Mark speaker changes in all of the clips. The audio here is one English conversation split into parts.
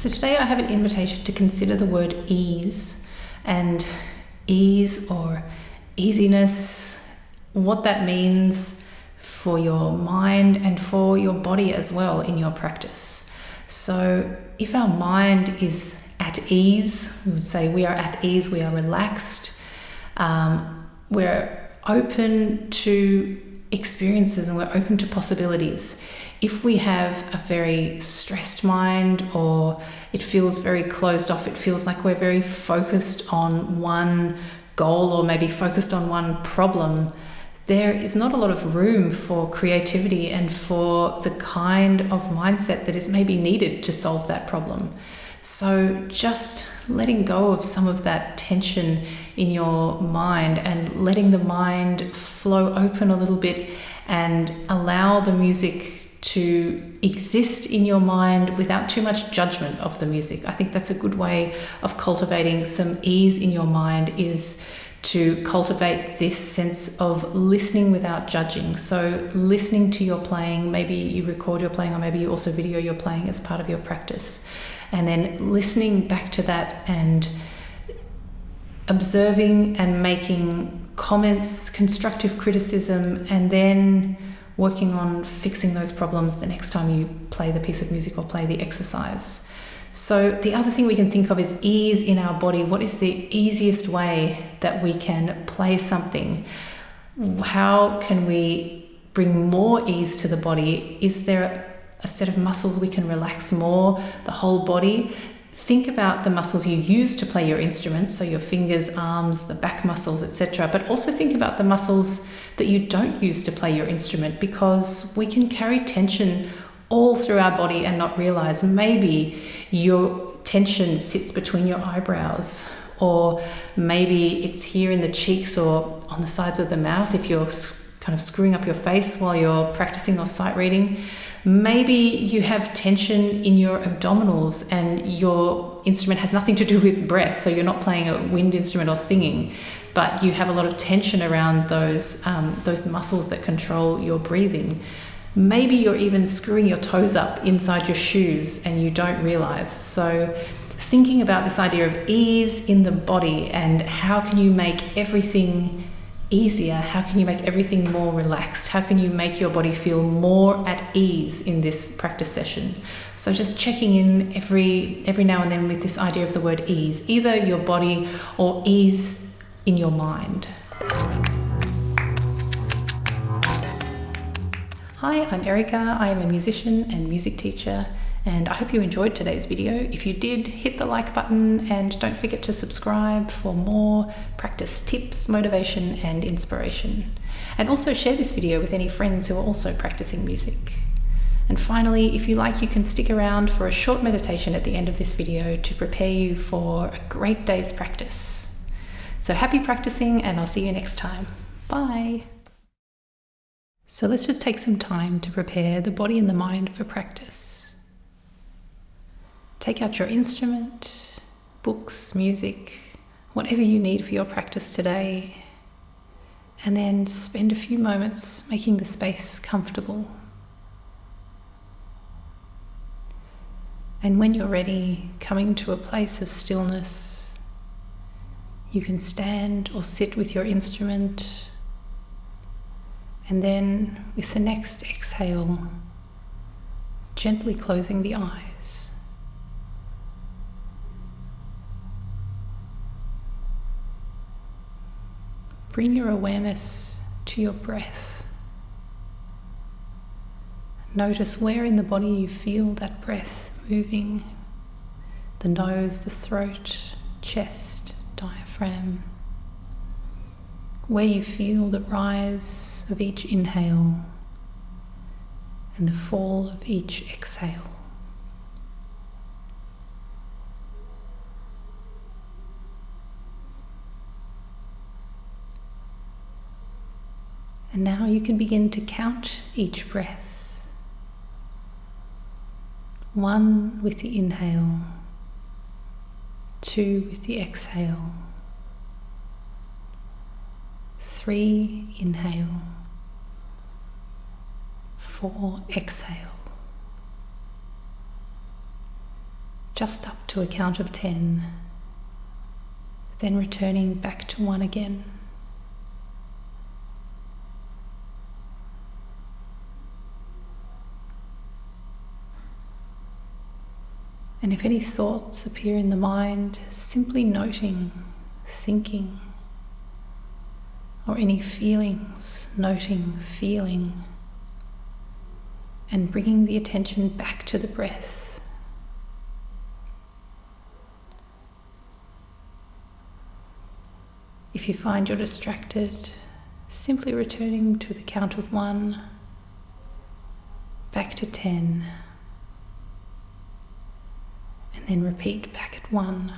Speaker 1: So today I have an invitation to consider the word ease, and ease or easiness, what that means for your mind and for your body as well in your practice. So if our mind is at ease, we would say we are at ease, we are relaxed, we're open to experiences and we're open to possibilities. If we have a very stressed mind, or it feels very closed off, it feels like we're very focused on one goal or maybe focused on one problem, there is not a lot of room for creativity and for the kind of mindset that is maybe needed to solve that problem. So just letting go of some of that tension in your mind and letting the mind flow open a little bit and allow the music to exist in your mind without too much judgment of the music. I think that's a good way of cultivating some ease in your mind, is to cultivate this sense of listening without judging. So listening to your playing, maybe you record your playing or maybe you also video your playing as part of your practice. And then listening back to that and observing and making comments, constructive criticism, and then working on fixing those problems the next time you play the piece of music or play the exercise. So the other thing we can think of is ease in our body. What is the easiest way that we can play something? How can we bring more ease to the body? Is there a set of muscles we can relax more, the whole body? Think about the muscles you use to play your instrument, so your fingers, arms, the back muscles, etc. But also think about the muscles that you don't use to play your instrument, because we can carry tension all through our body and not realize. Maybe your tension sits between your eyebrows, or maybe it's here in the cheeks or on the sides of the mouth if you're kind of screwing up your face while you're practicing or sight reading. Maybe you have tension in your abdominals and your instrument has nothing to do with breath, so you're not playing a wind instrument or singing, but you have a lot of tension around those muscles that control your breathing. Maybe you're even screwing your toes up inside your shoes and you don't realize. So thinking about this idea of ease in the body and how can you make everything easier, how can you make everything more relaxed, how can you make your body feel more at ease in this practice session. So just checking in every now and then with this idea of the word ease, either your body or ease in your mind. Hi, I'm Erica. I am a musician and music teacher, and I hope you enjoyed today's video. If you did, hit the like button and don't forget to subscribe for more practice tips, motivation and inspiration. And also share this video with any friends who are also practicing music. And finally, if you like, you can stick around for a short meditation at the end of this video to prepare you for a great day's practice. So happy practicing, and I'll see you next time. Bye. So let's just take some time to prepare the body and the mind for practice. Take out your instrument, books, music, whatever you need for your practice today, and then spend a few moments making the space comfortable. And when you're ready, coming to a place of stillness, you can stand or sit with your instrument, and then with the next exhale, gently closing the eyes. Bring your awareness to your breath. Notice where in the body you feel that breath moving. The nose, the throat, chest, diaphragm. Where you feel the rise of each inhale and the fall of each exhale. And now you can begin to count each breath. 1 with the inhale, 2 with the exhale, 3 inhale, 4 exhale. just up to a count of 10, then returning back to 1 again. And if any thoughts appear in the mind, simply noting, thinking, or any feelings, noting, feeling, and bringing the attention back to the breath. If you find you're distracted, simply returning to the count of 1, back to 10, and then repeat back at 1.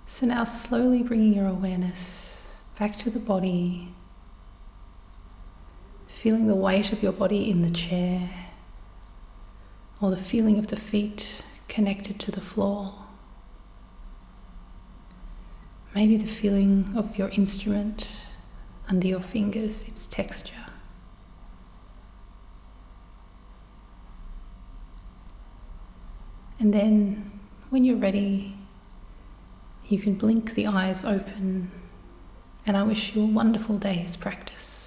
Speaker 1: So now slowly bringing your awareness back to the body, feeling the weight of your body in the chair, or the feeling of the feet connected to the floor. Maybe the feeling of your instrument under your fingers, its texture. And then, when you're ready, you can blink the eyes open, and I wish you a wonderful day's practice.